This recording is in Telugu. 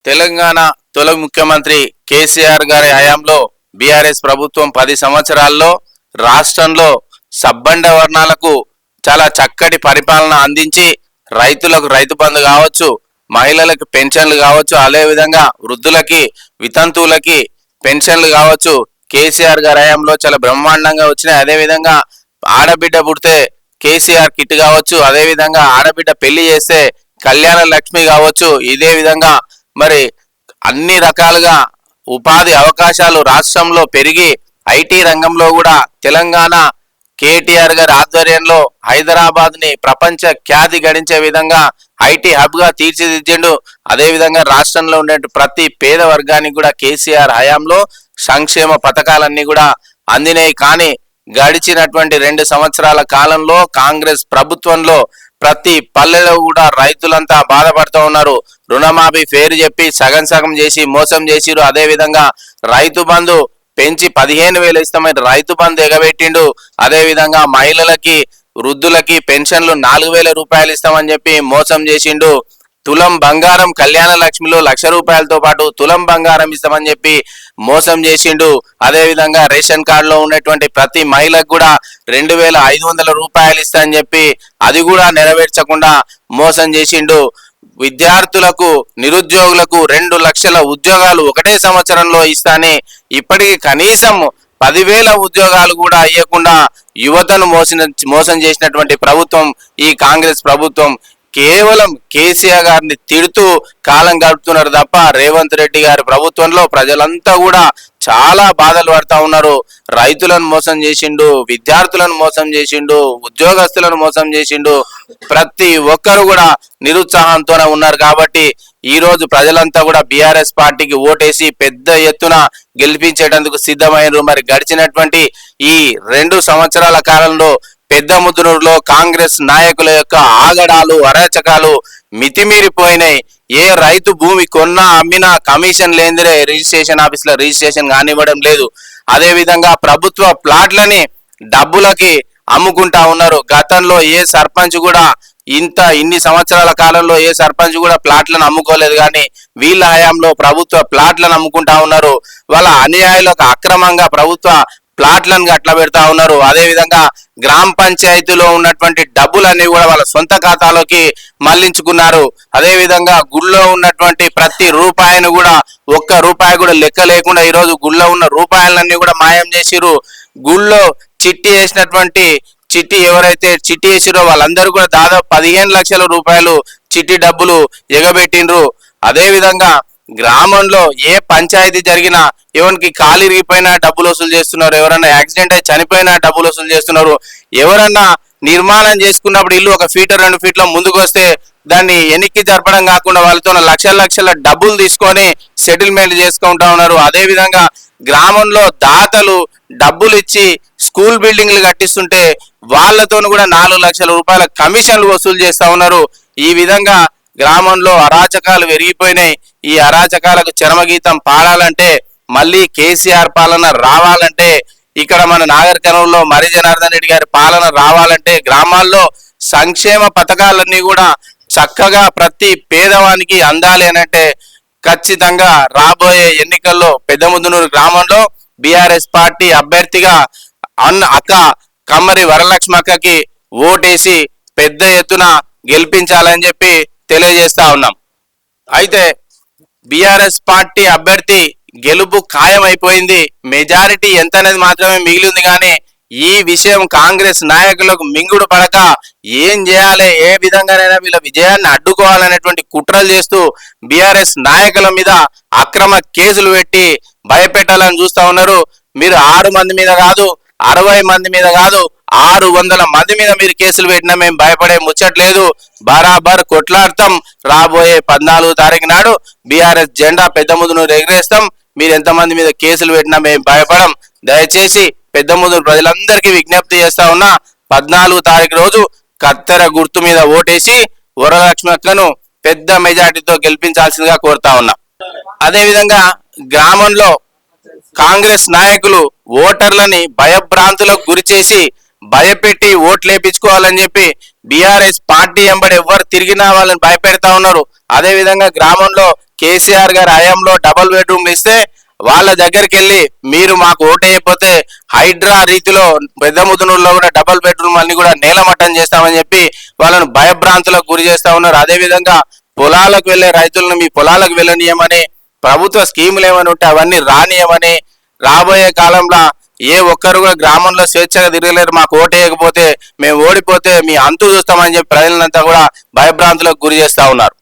తెలంగాణ తొలి ముఖ్యమంత్రి కేసీఆర్ గారి హయాంలో బీఆర్ఎస్ ప్రభుత్వం 10 సంవత్సరాల్లో రాష్ట్రంలో సబ్బండ వర్ణాలకు చాలా చక్కటి పరిపాలన అందించి రైతులకు రైతు బంధు కావచ్చు, మహిళలకు పెన్షన్లు కావచ్చు, అదే విధంగా వృద్ధులకి వితంతువులకి పెన్షన్లు కావచ్చు కేసీఆర్ గారి హయాంలో చాలా బ్రహ్మాండంగా వచ్చినాయి. అదే విధంగా ఆడబిడ్డ పుడితే కేసీఆర్ కిట్ కావచ్చు, అదే విధంగా ఆడబిడ్డ పెళ్లి చేస్తే కళ్యాణ లక్ష్మి కావచ్చు. ఇదే విధంగా మరి అన్ని రకాలుగా ఉపాధి అవకాశాలు రాష్ట్రంలో పెరిగి ఐటీ రంగంలో కూడా తెలంగాణ కేటీఆర్ గారి ఆధ్వర్యంలో హైదరాబాద్ ని ప్రపంచ ఖ్యాతి గడించే విధంగా ఐటీ హబ్ గా తీర్చిదిద్దిండు. అదే విధంగా రాష్ట్రంలో ఉండే ప్రతి పేద వర్గానికి కూడా కేసీఆర్ హయాంలో సంక్షేమ పథకాలన్నీ కూడా అందినాయి. కానీ గడిచినటువంటి 2 సంవత్సరాల కాలంలో కాంగ్రెస్ ప్రభుత్వంలో ప్రతి పల్లెలో కూడా రైతులంతా బాధపడుతూ ఉన్నారు. రుణమాఫీ పేరు చెప్పి సగం సగం చేసి మోసం చేసిరు. అదే విధంగా రైతు బంధు పెంచి 15,000 ఇస్తామని రైతు బంధు ఎగబెట్టిండు. అదే విధంగా మహిళలకి వృద్ధులకి పెన్షన్లు 4,000 రూపాయలు ఇస్తామని చెప్పి మోసం చేసిండు. తులం బంగారం కళ్యాణ లక్ష్మిలో 1,00,000 రూపాయలతో పాటు తులం బంగారం ఇస్తామని చెప్పి మోసం చేసిండు. అదే విధంగా రేషన్ కార్డులో ఉన్నటువంటి ప్రతి మహిళకు కూడా 2,500 రూపాయలు ఇస్తా అని చెప్పి అది కూడా నెరవేర్చకుండా మోసం చేసిండు. విద్యార్థులకు నిరుద్యోగులకు 2 లక్షల ఉద్యోగాలు ఒకటే సంవత్సరంలో ఇస్తానే ఇప్పటికీ కనీసం 10,000 ఉద్యోగాలు కూడా ఇవ్వకుండా యువతను మోసం చేసినటువంటి ప్రభుత్వం ఈ కాంగ్రెస్ ప్రభుత్వం. కేవలం కేసీఆర్ గారిని తిడుతూ కాలం గడుపుతున్నారు తప్ప రేవంత్ రెడ్డి గారి ప్రభుత్వంలో ప్రజలంతా కూడా చాలా బాధలు పడతా ఉన్నారు. రైతులను మోసం చేసిండు, విద్యార్థులను మోసం చేసిండు, ఉద్యోగస్తులను మోసం చేసిండు. ప్రతి ఒక్కరు కూడా నిరుత్సాహంతోనే ఉన్నారు. కాబట్టి ఈ రోజు ప్రజలంతా కూడా బీఆర్ఎస్ పార్టీకి ఓటేసి పెద్ద ఎత్తున గెలిపించేటందుకు సిద్ధమైనరు. మరి గడిచినటువంటి ఈ 2 సంవత్సరాల కాలంలో పెద్ద ముద్దునూరులో కాంగ్రెస్ నాయకుల యొక్క ఆగడాలు అరాచకాలు మితిమీరిపోయినాయి. ఏ రైతు భూమి కొన్నా అమ్మినా కమిషన్ లేనిదే రిజిస్ట్రేషన్ ఆఫీసులో రిజిస్ట్రేషన్ కానివ్వడం లేదు. అదే విధంగా ప్రభుత్వ ప్లాట్లని డబ్బులకి అమ్ముకుంటా ఉన్నారు. గతంలో ఏ సర్పంచ్ కూడా ఇన్ని సంవత్సరాల కాలంలో ఏ సర్పంచ్ కూడా ప్లాట్లను అమ్ముకోలేదు. కానీ వీళ్ళ హయాంలో ప్రభుత్వ ప్లాట్లను అమ్ముకుంటా ఉన్నారు. వాళ్ళ అన్యాయులకు అక్రమంగా ప్రభుత్వ ప్లాట్లను అట్లా పెడతా ఉన్నారు. అదే విధంగా గ్రామ పంచాయతీలో ఉన్నటువంటి డబ్బులన్నీ కూడా వాళ్ళ సొంత ఖాతాలోకి మళ్లించుకున్నారు. అదే విధంగా గుళ్ళో ఉన్నటువంటి ప్రతి రూపాయిని కూడా 1 రూపాయి కూడా లెక్క లేకుండా ఈరోజు గుళ్ళో ఉన్న రూపాయలన్నీ కూడా మాయం చేసిరు. గుళ్ళో చిట్టి ఎవరైతే చిట్టి వేసిరో వాళ్ళందరూ కూడా దాదాపు 15 లక్షల రూపాయలు చిట్టి డబ్బులు ఎగబెట్టిండ్రు. అదే విధంగా గ్రామంలో ఏ పంచాయతీ జరిగినా ఎవరికి కాలు ఇరిగిపోయినా డబ్బులు వసూలు చేస్తున్నారు, ఎవరన్నా యాక్సిడెంట్ అయి చనిపోయినా డబ్బులు వసూలు చేస్తున్నారు. ఎవరన్నా నిర్మాణం చేసుకున్నప్పుడు ఇల్లు 1 ఫీట్ 2 ఫీట్ల ముందుకు వస్తే దాన్ని ఎన్నికకి జరపడం కాకుండా వాళ్ళతో లక్షల డబ్బులు తీసుకొని సెటిల్మెంట్ చేసుకుంటా ఉన్నారు. అదే విధంగా గ్రామంలో దాతలు డబ్బులు ఇచ్చి స్కూల్ బిల్డింగ్లు కట్టిస్తుంటే వాళ్ళతో కూడా 4 లక్షల రూపాయల కమిషన్లు వసూలు చేస్తా ఉన్నారు. ఈ విధంగా గ్రామంలో అరాచకాలు పెరిగిపోయినాయి. ఈ అరాచకాలకు చరమగీతం పాడాలంటే మళ్ళీ కేసీఆర్ పాలన రావాలంటే ఇక్కడ మన నాగర్ కర్నూలులో మరి జనార్దన్ రెడ్డి గారి పాలన రావాలంటే గ్రామాల్లో సంక్షేమ పథకాలన్నీ కూడా చక్కగా ప్రతి పేదవానికి అందాలి అనంటే ఖచ్చితంగా రాబోయే ఎన్నికల్లో పెద్దముదునూరు గ్రామంలో బీఆర్ఎస్ పార్టీ అభ్యర్థిగా అక్క కమ్మరి వరలక్ష్మి అక్కకి ఓటేసి పెద్ద ఎత్తున గెలిపించాలని చెప్పి తెలియజేస్తా ఉన్నాం. అయితే బీఆర్ఎస్ పార్టీ అభ్యర్థి గెలుపు ఖాయమైపోయింది. మెజారిటీ ఎంత అనేది మాత్రమే మిగిలింది. కానీ ఈ విషయం కాంగ్రెస్ నాయకులకు మింగుడు పడక ఏం చేయాలి, ఏ విధంగానైనా వీళ్ళ విజయాన్ని అడ్డుకోవాలనేటువంటి కుట్రలు చేస్తూ బీఆర్ఎస్ నాయకుల మీద అక్రమ కేసులు పెట్టి భయపెట్టాలని చూస్తా ఉన్నారు. మీరు 6 మంది మీద కాదు, 60 మంది మీద కాదు, 600 మంది మీద మీరు కేసులు పెట్టినా మేము భయపడే ముచ్చట్లేదు. బరాబర్ కొట్లాడతాం. రాబోయే 14వ తారీఖు నాడు బీఆర్ఎస్ జెండా పెద్దముదునూరు ఎగరేస్తాం. మీరు ఎంతమంది మీద కేసులు పెట్టినా మేము భయపడం. దయచేసి పెద్దముదునూరు ప్రజలందరికీ విజ్ఞప్తి చేస్తా ఉన్నా, 14వ తారీఖు రోజు కత్తెర గుర్తు మీద ఓటేసి వరలక్ష్మి అక్కను పెద్ద మెజార్టీతో గెలిపించాల్సిందిగా కోరుతా ఉన్నా. అదే విధంగా గ్రామంలో కాంగ్రెస్ నాయకులు ఓటర్లని భయభ్రాంతులకు గురి చేసి భయపెట్టి ఓట్లు వేయించుకోవాలని చెప్పి బీఆర్ఎస్ పార్టీ ఎంబడి ఎవరు తిరిగినా వాళ్ళని భయపెడతా ఉన్నారు. అదే విధంగా గ్రామంలో కేసీఆర్ గారి హయాంలో డబుల్ బెడ్రూమ్లు ఇస్తే వాళ్ళ దగ్గరికి వెళ్ళి మీరు మాకు ఓటేయకపోతే హైడ్రా రీతిలో పెద్ద ముదునూరులో కూడా డబుల్ బెడ్రూమ్ అన్ని కూడా నేలమట్టం చేస్తామని చెప్పి వాళ్ళను భయభ్రాంతులకు గురి చేస్తా ఉన్నారు. అదేవిధంగా పొలాలకు వెళ్లే రైతులను మీ పొలాలకు వెళ్ళనీయమని, ప్రభుత్వ స్కీములు ఏమైనా ఉంటే అవన్నీ రానియమని, రాబోయే కాలంలో ఏ ఒక్కరు కూడా గ్రామంలో స్వేచ్ఛగా తిరగలేరు, మాకు ఓటేయకపోతే మేము ఓడిపోతే మీ అంతు చూస్తామని చెప్పి ప్రజలంతా కూడా భయభ్రాంతులకు గురి చేస్తా ఉన్నారు.